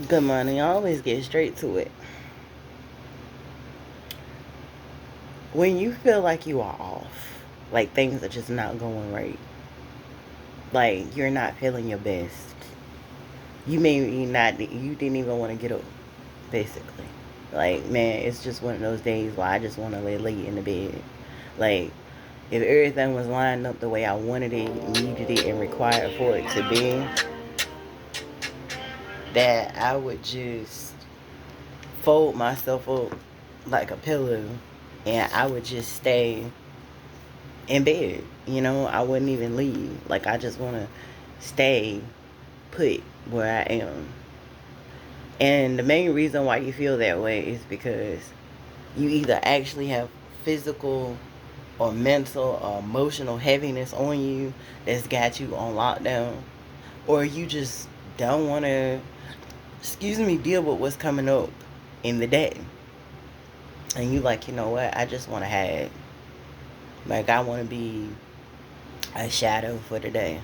Good morning. I always get straight to it. When you feel like you are off, like things are just not going right, like you're not feeling your best, you may not, you didn't even want to get up, basically. Like, man, it's just one of those days where I just want to lay in the bed. Like, if everything was lined up the way I wanted it, needed it, and required for it to be, that I would just fold myself up like a pillow and I would just stay in bed. I wouldn't even leave. Like, I just want to stay put where I am. And the main reason why you feel that way is because you either actually have physical or mental or emotional heaviness on you that's got you on lockdown, or you just don't want to, deal with what's coming up in the day. And you like, you know what? I just want to have, like, I want to be a shadow for the day.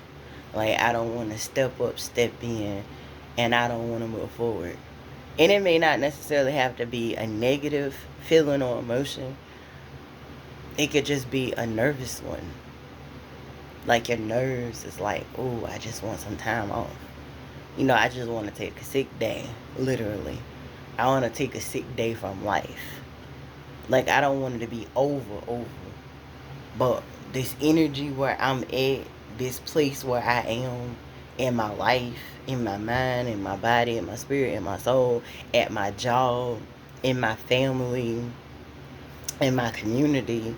Like, I don't want to step up, step in, and I don't want to move forward. And it may not necessarily have to be a negative feeling or emotion. It could just be a nervous one. Like, your nerves is like, oh, I just want some time off. I just want to take a sick day, literally. I want to take a sick day from life. Like, I don't want it to be over. But this energy where I'm at, this place where I am in my life, in my mind, in my body, in my spirit, in my soul, at my job, in my family, in my community,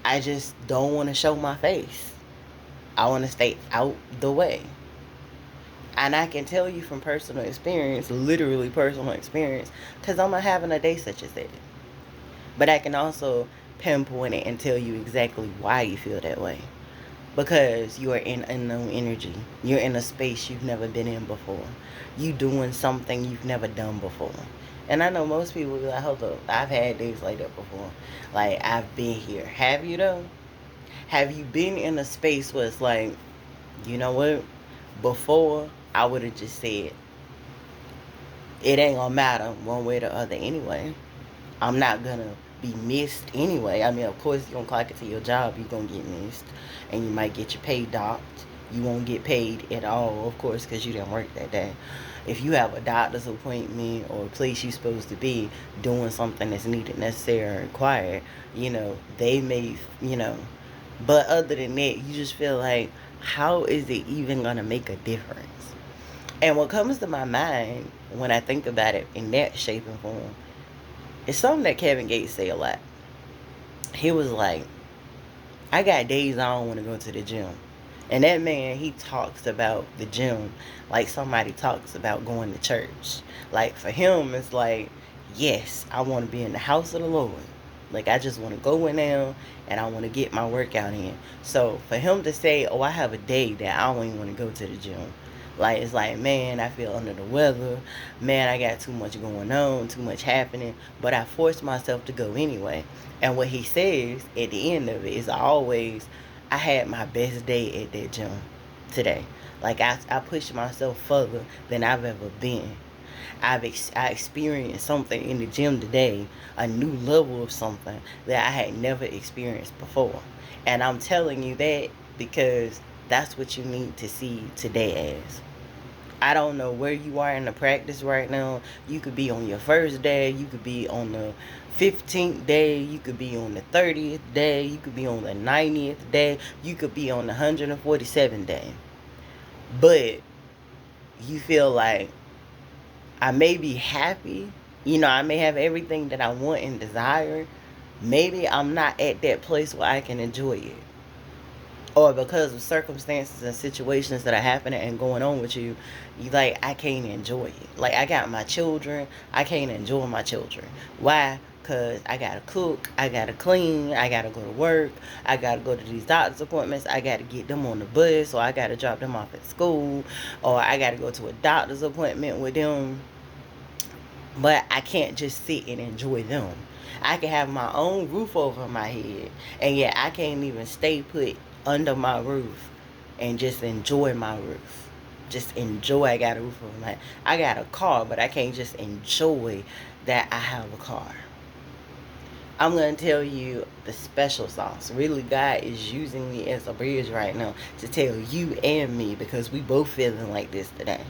I just don't want to show my face. I want to stay out the way. And I can tell you from personal experience, literally personal experience, because I'm not having a day such as that. But I can also pinpoint it and tell you exactly why you feel that way. Because you are in unknown energy. You're in a space you've never been in before. You doing something you've never done before. And I know most people will be like, hold up, I've had days like that before. Like, I've been here. Have you though? Have you been in a space where it's like, you know what? Before, I would have just said, it ain't gonna matter one way or the other anyway. I'm not gonna be missed anyway. I mean, of course, you're gonna clock it to your job, you're gonna get missed, and you might get your pay docked. You won't get paid at all, of course, because you didn't work that day. If you have a doctor's appointment or a place you're supposed to be doing something that's needed, necessary, or required, they may, But other than that, you just feel like, how is it even gonna make a difference? And what comes to my mind when I think about it in that shape and form, it's something that Kevin Gates say a lot. He was like, I got days I don't want to go to the gym. And that man, he talks about the gym like somebody talks about going to church. Like, for him, it's like, yes, I want to be in the house of the Lord. Like, I just want to go in there and I want to get my workout in. So for him to say, oh, I have a day that I don't even want to go to the gym. Like, it's like, man, I feel under the weather. Man, I got too much going on, too much happening. But I forced myself to go anyway. And what he says at the end of it is always, I had my best day at that gym today. Like, I pushed myself further than I've ever been. I experienced something in the gym today, a new level of something that I had never experienced before. And I'm telling you that because that's what you need to see today as. I don't know where you are in the practice right now. You could be on your first day, you could be on the 15th day, you could be on the 30th day, you could be on the 90th day, you could be on the 147th day. But you feel like, I may be happy, I may have everything that I want and desire. Maybe I'm not at that place where I can enjoy it. Or because of circumstances and situations that are happening and going on with you, like, I can't enjoy it. Like, I got my children, I can't enjoy my children. Why? Because I gotta cook, I gotta clean, I gotta go to work, I gotta go to these doctor's appointments, I gotta get them on the bus, or I gotta drop them off at school, or I gotta go to a doctor's appointment with them. But I can't just sit and enjoy them. I can have my own roof over my head, and yet I can't even stay put under my roof and just enjoy my roof. just enjoy. I got a roof over my head. I got a car, but I can't just enjoy that I have a car. I'm going to tell you the special sauce. Really, God is using me as a bridge right now to tell you and me, because we both feeling like this today,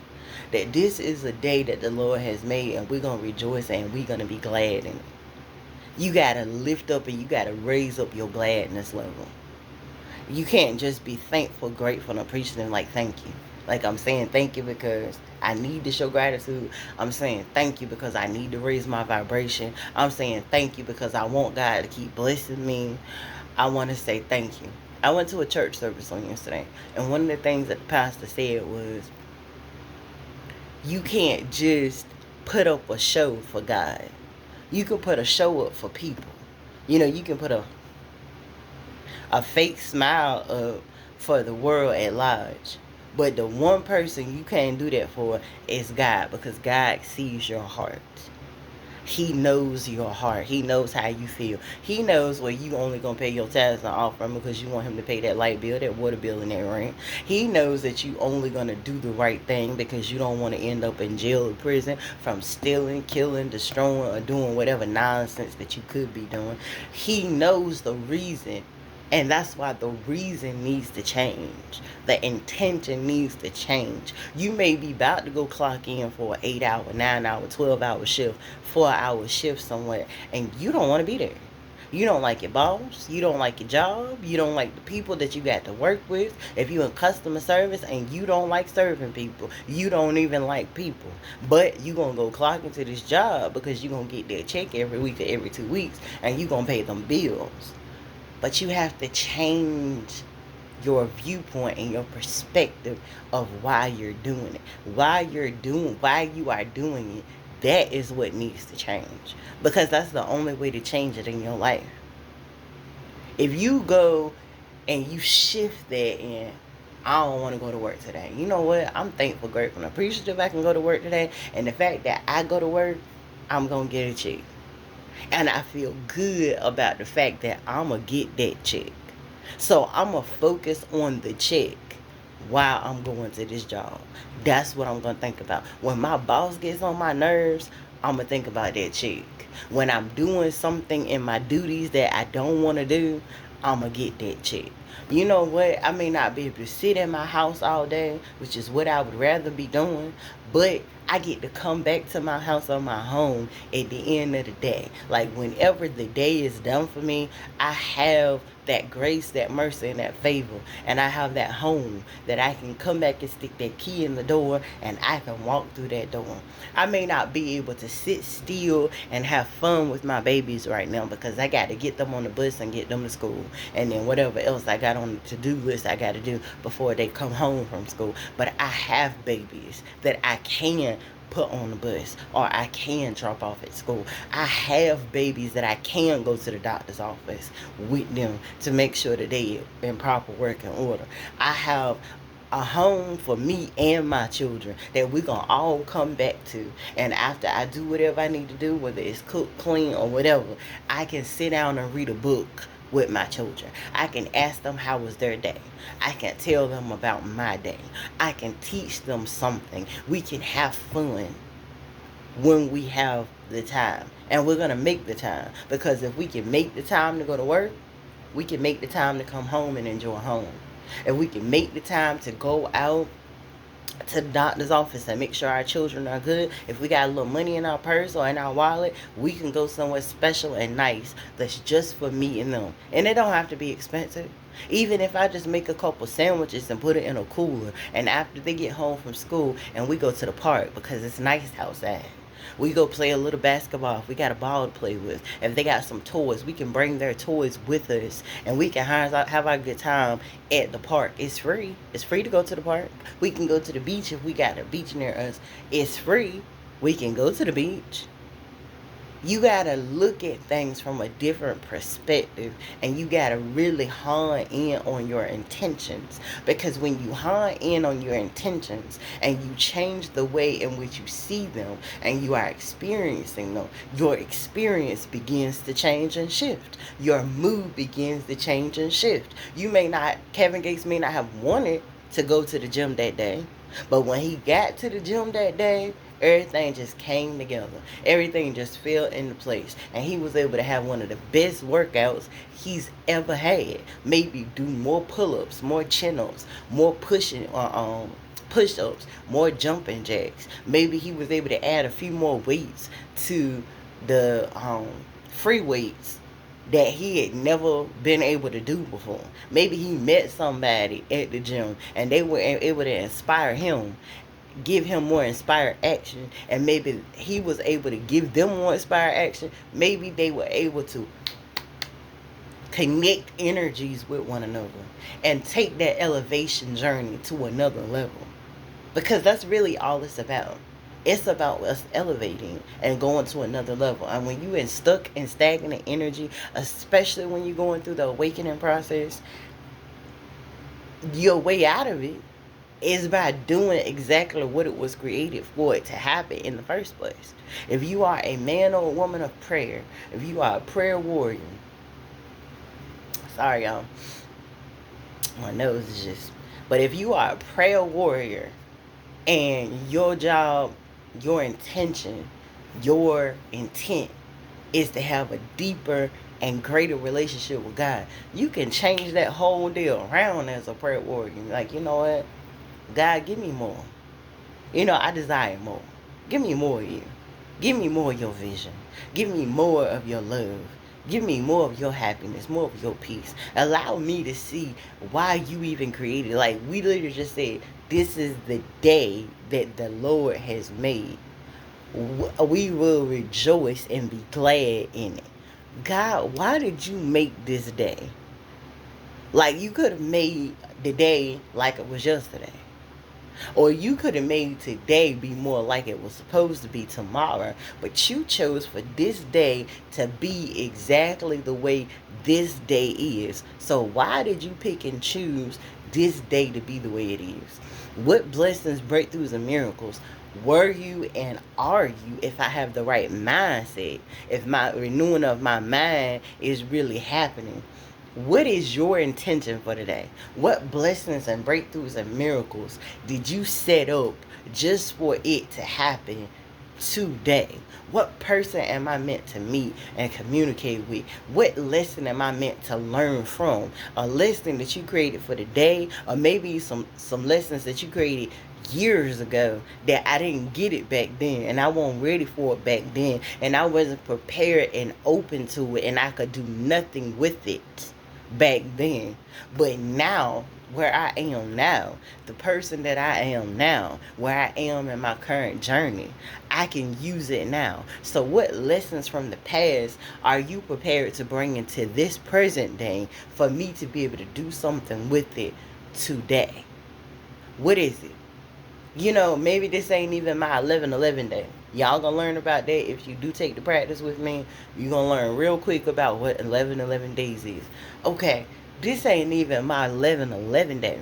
that this is a day that the Lord has made, and we're going to rejoice and we're going to be glad in it. You got to lift up and you got to raise up your gladness level. You can't just be thankful, grateful, and appreciative like thank you. Like, I'm saying thank you because I need to show gratitude. I'm saying thank you because I need to raise my vibration. I'm saying thank you because I want God to keep blessing me. I want to say thank you. I went to a church service on yesterday, and one of the things that the pastor said was, you can't just put up a show for God. You can put a show up for people. You can put a fake smile up for the world at large. But the one person you can't do that for is God, because God sees your heart. He knows your heart. He knows how you feel. He knows where you only going to pay your tithes and offering because you want him to pay that light bill, that water bill, and that rent. He knows that you only going to do the right thing because you don't want to end up in jail or prison from stealing, killing, destroying, or doing whatever nonsense that you could be doing. He knows the reason. And that's why the reason needs to change. The intention needs to change. You may be about to go clock in for an 8-hour, 9-hour, 12-hour shift, 4-hour shift somewhere, and you don't want to be there. You don't like your boss. You don't like your job. You don't like the people that you got to work with. If you're in customer service and you don't like serving people, you don't even like people. But you going to go clock into this job because you're going to get that check every week or every 2 weeks, and you're going to pay them bills. But you have to change your viewpoint and your perspective of why you're doing it. Why you are doing it. That is what needs to change. Because that's the only way to change it in your life. If you go and you shift that in, I don't want to go to work today. You know what? I'm thankful, grateful, and appreciative I can go to work today. And the fact that I go to work, I'm going to get a check. And I feel good about the fact that I'm going to get that check. So I'm going to focus on the check while I'm going to this job. That's what I'm going to think about. When my boss gets on my nerves, I'm going to think about that check. When I'm doing something in my duties that I don't want to do, I'm going to get that check. You know what? I may not be able to sit in my house all day, which is what I would rather be doing, but I get to come back to my house or my home at the end of the day. Like, whenever the day is done for me, I have that grace, that mercy, and that favor. And I have that home that I can come back and stick that key in the door and I can walk through that door. I may not be able to sit still and have fun with my babies right now because I got to get them on the bus and get them to school. And then whatever else I got on the to-do list I got to do before they come home from school. But I have babies that I can put on the bus or I can drop off at school. I have babies that I can go to the doctor's office with them to make sure that they in proper working order. I have a home for me and my children that we're gonna all come back to, and after I do whatever I need to do, whether it's cook, clean, or whatever, I can sit down and read a book with my children. I can ask them how was their day. I can tell them about my day. I can teach them something. We can have fun when we have the time. And we're going to make the time. Because if we can make the time to go to work, we can make the time to come home and enjoy home. If we can make the time to go out to the doctor's office and make sure our children are good. If we got a little money in our purse or in our wallet, we can go somewhere special and nice that's just for me and them. And it don't have to be expensive. Even if I just make a couple sandwiches and put it in a cooler, and after they get home from school and we go to the park because it's nice outside, we go play a little basketball if we got a ball to play with. If they got some toys, we can bring their toys with us and we can have our good time at the park. It's free. It's free to go to the park. We can go to the beach if we got a beach near us. It's free. We can go to the beach. You got to look at things from a different perspective, and you got to really hone in on your intentions, because when you hone in on your intentions and you change the way in which you see them and you are experiencing them, your experience begins to change and shift. Your mood begins to change and shift. Kevin Gates may not have wanted to go to the gym that day, But when he got to the gym that day, everything just came together. Everything just fell into place. And he was able to have one of the best workouts he's ever had. Maybe do more pull-ups, more chin-ups, more push-ups, more jumping jacks. Maybe he was able to add a few more weights to the free weights that he had never been able to do before. Maybe he met somebody at the gym and they were able to inspire him, give him more inspired action, and maybe he was able to give them more inspired action. Maybe they were able to connect energies with one another and take that elevation journey to another level. Because that's really all it's about. It's about us elevating and going to another level. And when you in stuck in stagnant energy, especially when you're going through the awakening process, your way out of it is by doing exactly what it was created for it to happen in the first place. If you are a man or a woman of prayer, if you are a prayer warrior, sorry y'all, my nose is just, but if you are a prayer warrior and your job, your intention, your intent is to have a deeper and greater relationship with God, you can change that whole deal around as a prayer warrior. Like, you know what? God, give me more. I desire more. Give me more of you. Give me more of your vision. Give me more of your love. Give me more of your happiness, more of your peace. Allow me to see why you even created. Like we literally just said, this is the day that the Lord has made. We will rejoice and be glad in it. God, why did you make this day? Like you could have made the day like it was yesterday. Or you could have made today be more like it was supposed to be tomorrow. But you chose for this day to be exactly the way this day is. So why did you pick and choose this day to be the way it is? What blessings, breakthroughs, and miracles were you and are you if I have the right mindset? If my renewing of my mind is really happening? What is your intention for today? What blessings and breakthroughs and miracles did you set up just for it to happen today? What person am I meant to meet and communicate with? What lesson am I meant to learn from? A lesson that you created for today, or maybe some lessons that you created years ago that I didn't get it back then, and I wasn't ready for it back then, and I wasn't prepared and open to it, and I could do nothing with it back then. But now, where I am now, the person that I am now, where I am in my current journey, I can use it now. So what lessons from the past are you prepared to bring into this present day for me to be able to do something with it today? What is it? Maybe this ain't even my 11/11 day. Y'all gonna learn about that if you do take the practice with me. You're gonna learn real quick about what 11/11 days is. Okay, this ain't even my 11/11 day.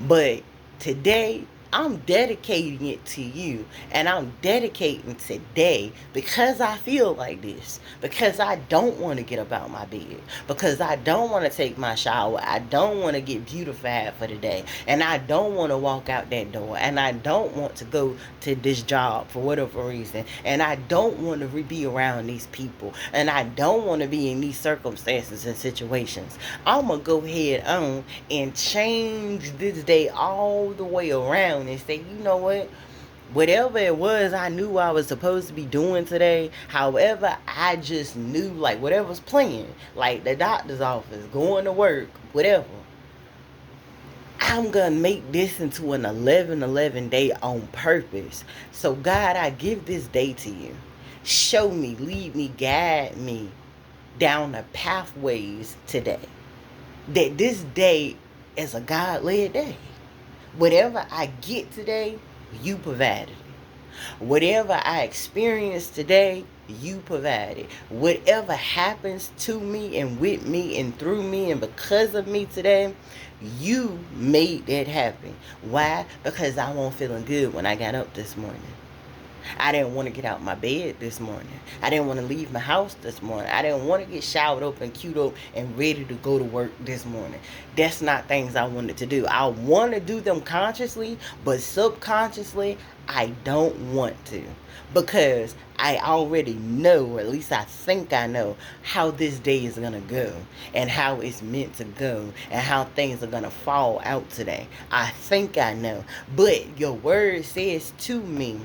But today, I'm dedicating it to you. And I'm dedicating today because I feel like this. Because I don't want to get up out my bed. Because I don't want to take my shower. I don't want to get beautified for the day. And I don't want to walk out that door. And I don't want to go to this job for whatever reason. And I don't want to be around these people. And I don't want to be in these circumstances and situations. I'm going to go ahead on and change this day all the way around and say, you know what? Whatever it was I knew I was supposed to be doing today, however, I just knew, like, whatever's playing, like the doctor's office, going to work, whatever. I'm going to make this into an 11/11 day on purpose. So, God, I give this day to you. Show me, lead me, guide me down the pathways today. That this day is a God-led day. Whatever I get today, you provided it. Whatever I experience today, you provided. Whatever happens to me and with me and through me and because of me today, you made that happen. Why? Because I wasn't feeling good when I got up this morning. I didn't want to get out my bed this morning. I didn't want to leave my house this morning. I didn't want to get showered up and queued up and ready to go to work this morning. That's not things I wanted to do. I want to do them consciously, but subconsciously, I don't want to. Because I already know, or at least I think I know, how this day is going to go and how it's meant to go and how things are going to fall out today. I think I know. But your word says to me,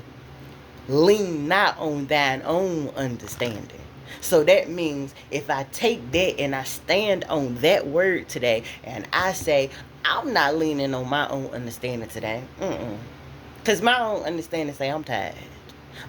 lean not on thine own understanding. So that means if I take that and I stand on that word today and I say, I'm not leaning on my own understanding today. Because my own understanding say I'm tired.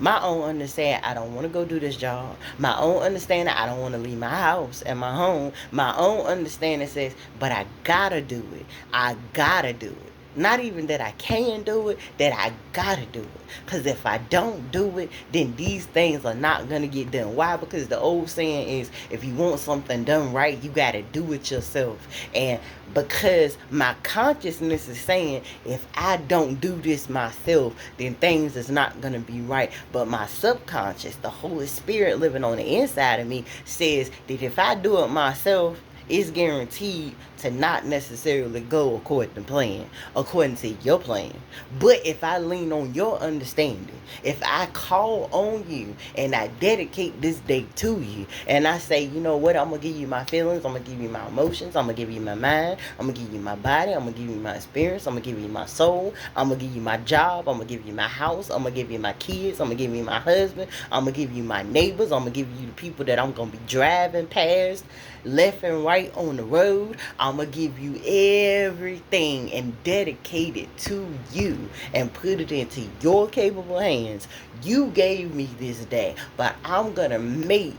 My own understanding, I don't want to go do this job. My own understanding, I don't want to leave my house and my home. My own understanding says, but I gotta do it. I gotta do it. Not even that I can do it, that I gotta do it. Because if I don't do it, then these things are not going to get done. Why? Because the old saying is, if you want something done right, you gotta do it yourself. And because my consciousness is saying, if I don't do this myself, then things is not going to be right. But my subconscious, the Holy Spirit living on the inside of me, says that if I do it myself, it's guaranteed to not necessarily go according to plan, according to your plan. But if I lean on your understanding, if I call on you and I dedicate this day to you, and I say, you know what, I'm going to give you my feelings, I'm going to give you my emotions, I'm going to give you my mind, I'm going to give you my body, I'm going to give you my experience, I'm going to give you my soul, I'm going to give you my job, I'm going to give you my house, I'm going to give you my kids, I'm going to give you my husband, I'm going to give you my neighbors, I'm going to give you the people that I'm going to be driving past left and right on the road. I'm going to give you everything and dedicate it to you and put it into your capable hands. You gave me this day, but I'm going to make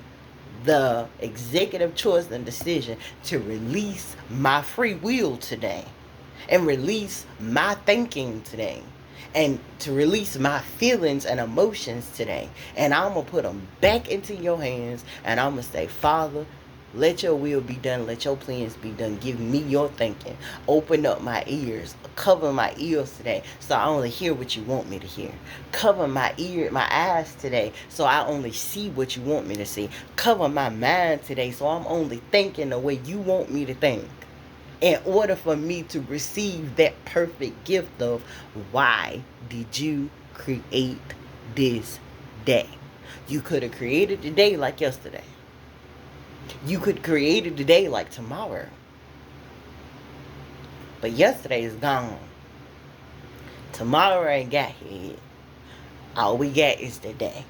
the executive choice and decision to release my free will today and release my thinking today and to release my feelings and emotions today. And I'm going to put them back into your hands and I'm going to say, Father, let your will be done. Let your plans be done. Give me your thinking. Open up my ears. Cover my ears today so I only hear what you want me to hear. Cover my eyes today so I only see what you want me to see. Cover my mind today so I'm only thinking the way you want me to think. In order for me to receive that perfect gift of why did you create this day? You could have created the day like yesterday. You could create it today like tomorrow. But yesterday is gone. Tomorrow ain't got here yet. All we got is today.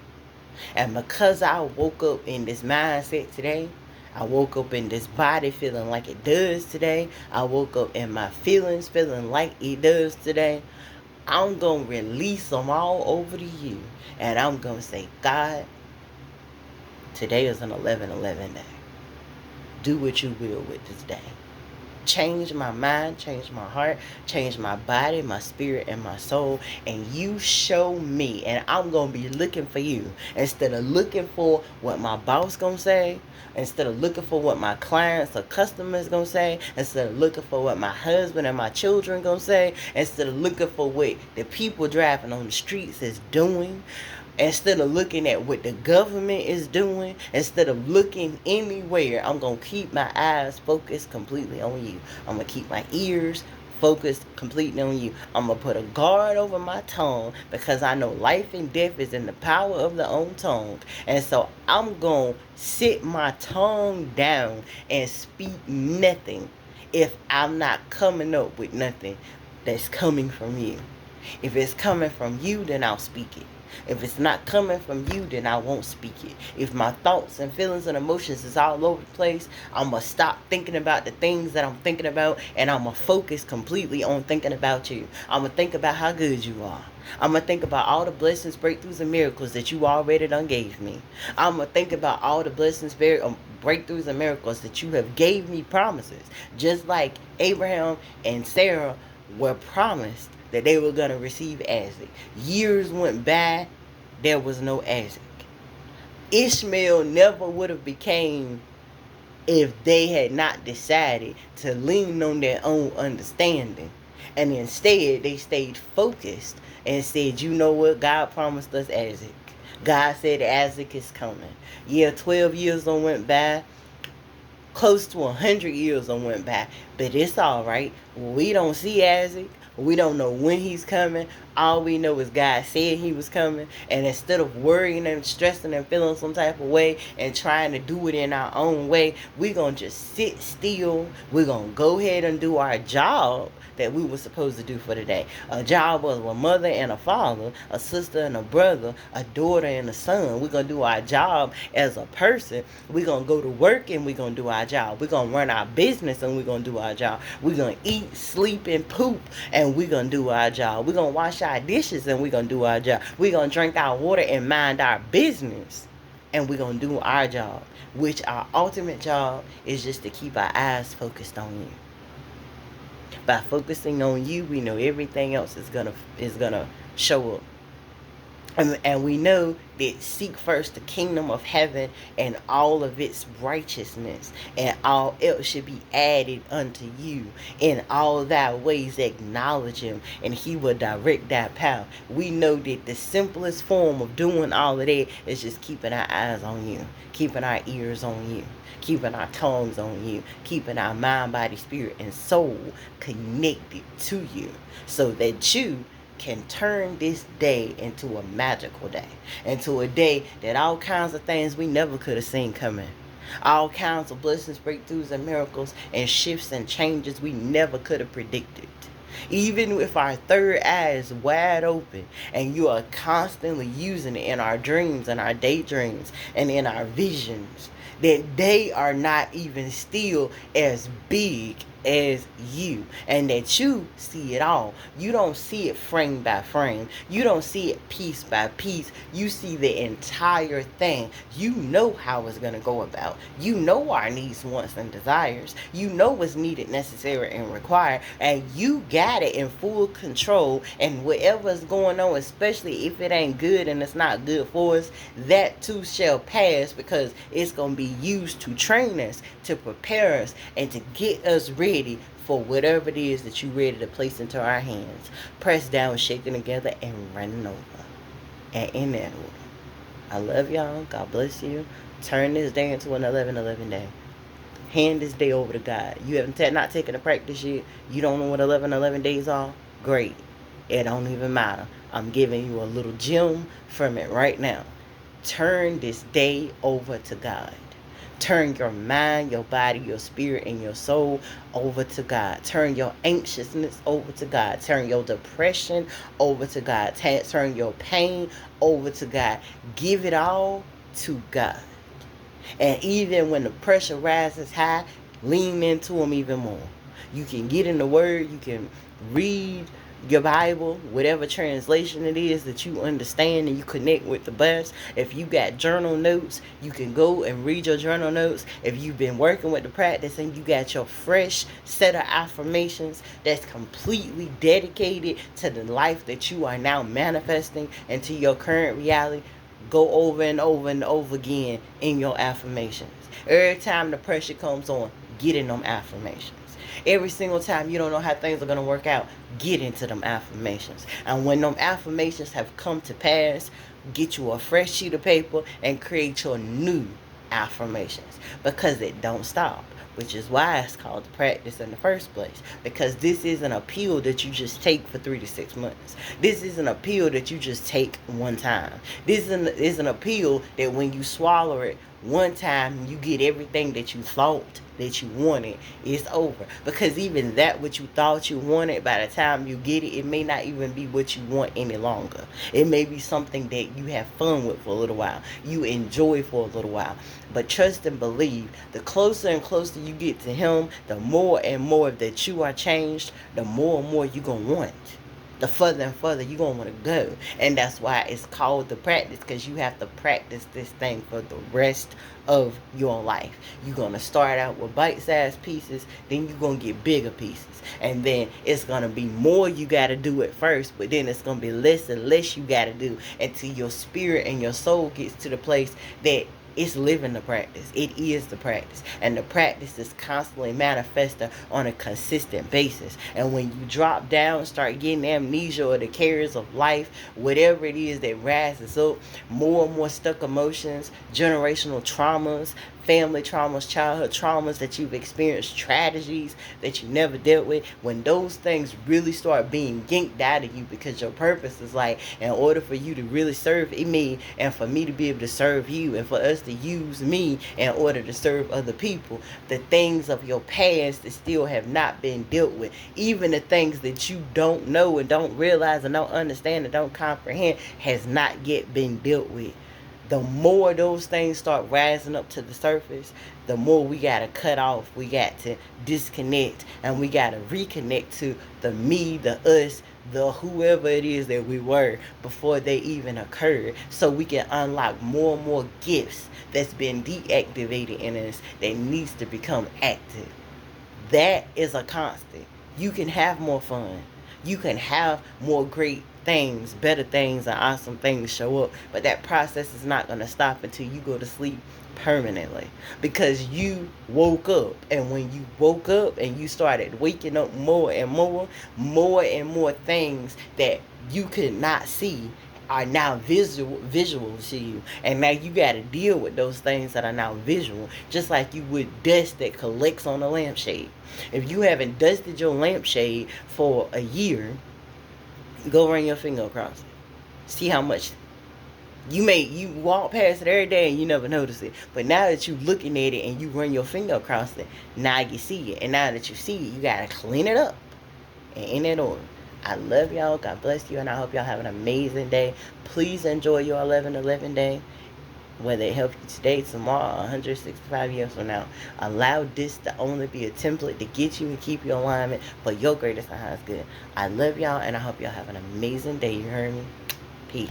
And because I woke up in this mindset today, I woke up in this body feeling like it does today, I woke up in my feelings feeling like it does today, I'm going to release them all over to you. And I'm going to say, God, today is an 11/11 day. Do what you will with this day. Change my mind, change my heart, change my body, my spirit, and my soul. And you show me. And I'm going to be looking for you. Instead of looking for what my boss going to say. Instead of looking for what my clients or customers going to say. Instead of looking for what my husband and my children going to say. Instead of looking for what the people driving on the streets is doing. Instead of looking at what the government is doing, instead of looking anywhere, I'm going to keep my eyes focused completely on you. I'm going to keep my ears focused completely on you. I'm going to put a guard over my tongue because I know life and death is in the power of the own tongue. And so I'm going to sit my tongue down and speak nothing if I'm not coming up with nothing that's coming from you. If it's coming from you, then I'll speak it. If it's not coming from you, then I won't speak it. If my thoughts and feelings and emotions is all over the place, I'm going to stop thinking about the things that I'm thinking about, and I'm going to focus completely on thinking about you. I'm going to think about how good you are. I'm going to think about all the blessings, breakthroughs, and miracles that you already done gave me. I'm going to think about all the blessings, breakthroughs, and miracles that you have gave me promises. Just like Abraham and Sarah were promised that they were going to receive Isaac. Years went by, there was no Isaac. Ishmael never would have became if they had not decided to lean on their own understanding And instead, they stayed focused and said, you know what? God promised us Isaac. God said Isaac is coming. Yeah, 12 years done went by. Close to 100 years done went by. But it's all right. We don't see Isaac. We don't know when he's coming. All we know is God said he was coming. And instead of worrying and stressing and feeling some type of way and trying to do it in our own way, we're going to just sit still. We're going to go ahead and do our job that we were supposed to do for the day. A job was a mother and a father, a sister and a brother, a daughter and a son. We're going to do our job as a person. We're going to go to work and we're going to do our job. We're going to run our business and we're going to do our job. We're going to eat, sleep, and poop and we're going to do our job. We're going to wash our dishes and we're going to do our job. We're going to drink our water and mind our business and we're going to do our job, which our ultimate job is just to keep our eyes focused on you. By focusing on you, we know everything else is gonna show up. And we know that seek first the kingdom of heaven and all of its righteousness, and all else should be added unto you. In all thy ways acknowledge him, and he will direct thy path. We know that the simplest form of doing all of that is just keeping our eyes on you, keeping our ears on you, keeping our tongues on you, keeping our mind, body, spirit, and soul connected to you, so that you can turn this day into a magical day, into a day that all kinds of things we never could have seen coming, all kinds of blessings, breakthroughs, and miracles, and shifts and changes we never could have predicted. Even with our third eye is wide open, and you are constantly using it in our dreams and our daydreams and in our visions, that they are not even still as big as you, and that you see it all. You don't see it frame by frame. You don't see it piece by piece. You see the entire thing. You know how it's going to go about. You know our needs, wants, and desires. You know what's needed, necessary, and required, and you got it in full control. And whatever's going on, especially if it ain't good and it's not good for us, that too shall pass, because it's going to be used to train us, to prepare us, and to get us ready for whatever it is that you're ready to place into our hands. Pressed down, shaken together, and running over. And in that order. I love y'all. God bless you. Turn this day into an 11-11 day. Hand this day over to God. You haven't not taken a practice yet. You don't know what 11-11 days are? Great. It don't even matter. I'm giving you a little gem from it right now. Turn this day over to God. Turn your mind, your body, your spirit, and your soul over to God. Turn your anxiousness over to God. Turn your depression over to God. Turn your pain over to God. Give it all to God. And even when the pressure rises high, lean into him even more. You can get in the Word. You can read your Bible, whatever translation it is that you understand and you connect with the best. If you got journal notes, you can go and read your journal notes. If you've been working with the practice and you got your fresh set of affirmations that's completely dedicated to the life that you are now manifesting and to your current reality, go over and over and over again in your affirmations. Every time the pressure comes on, get in them affirmations. Every single time you don't know how things are going to work out, get into them affirmations. And when them affirmations have come to pass, get you a fresh sheet of paper and create your new affirmations, because it don't stop. Which is why it's called the practice in the first place. Because this isn't a pill that you just take for 3 to 6 months. This isn't a pill that you just take one time. This isn't a pill that when you swallow it one time, you get everything that you thought that you wanted. It's over. Because even that what you thought you wanted, by the time you get it, it may not even be what you want any longer. It may be something that you have fun with for a little while. You enjoy for a little while. But trust and believe, the closer and closer you get to him, the more and more that you are changed, the more and more you're going to want. The further and further you're going to want to go. And that's why it's called the practice, because you have to practice this thing for the rest of your life. You're going to start out with bite-sized pieces, then you're going to get bigger pieces. And then it's going to be more you got to do at first, but then it's going to be less and less you got to do until your spirit and your soul gets to the place that It's living the practice. It is the practice. And the practice is constantly manifesting on a consistent basis. And when you drop down, start getting amnesia or the cares of life, whatever it is that rises up, more and more stuck emotions, generational traumas, family traumas, childhood traumas that you've experienced, tragedies that you never dealt with, when those things really start being yanked out of you, because your purpose is like, in order for you to really serve me and for me to be able to serve you and for us to use me in order to serve other people, the things of your past that still have not been dealt with, even the things that you don't know and don't realize and don't understand and don't comprehend, has not yet been dealt with. The more those things start rising up to the surface, the more we got to cut off, we got to disconnect, and we got to reconnect to the me, the us, the whoever it is that we were before they even occurred, so we can unlock more and more gifts that's been deactivated in us that needs to become active. That is a constant. You can have more fun. You can have more great things, better things, and awesome things show up. But that process is not going to stop until you go to sleep permanently, because you woke up. And when you woke up and you started waking up more and more things that you could not see are now visual to you, and now you got to deal with those things that are now visual, just like you would dust that collects on a lampshade. If you haven't dusted your lampshade for a year, go run your finger across it. See how much you walk past it every day and you never notice it, but now that you looking at it and you run your finger across it, now you see it. And now that you see it, you gotta clean it up and in that order. I love y'all. God bless you, and I hope y'all have an amazing day. Please enjoy your 11/11 day, whether it helps you today, tomorrow, 165 years from now. Allow this to only be a template to get you and keep you in alignment for your greatest and highest good. I love y'all, and I hope y'all have an amazing day. You heard me? Peace.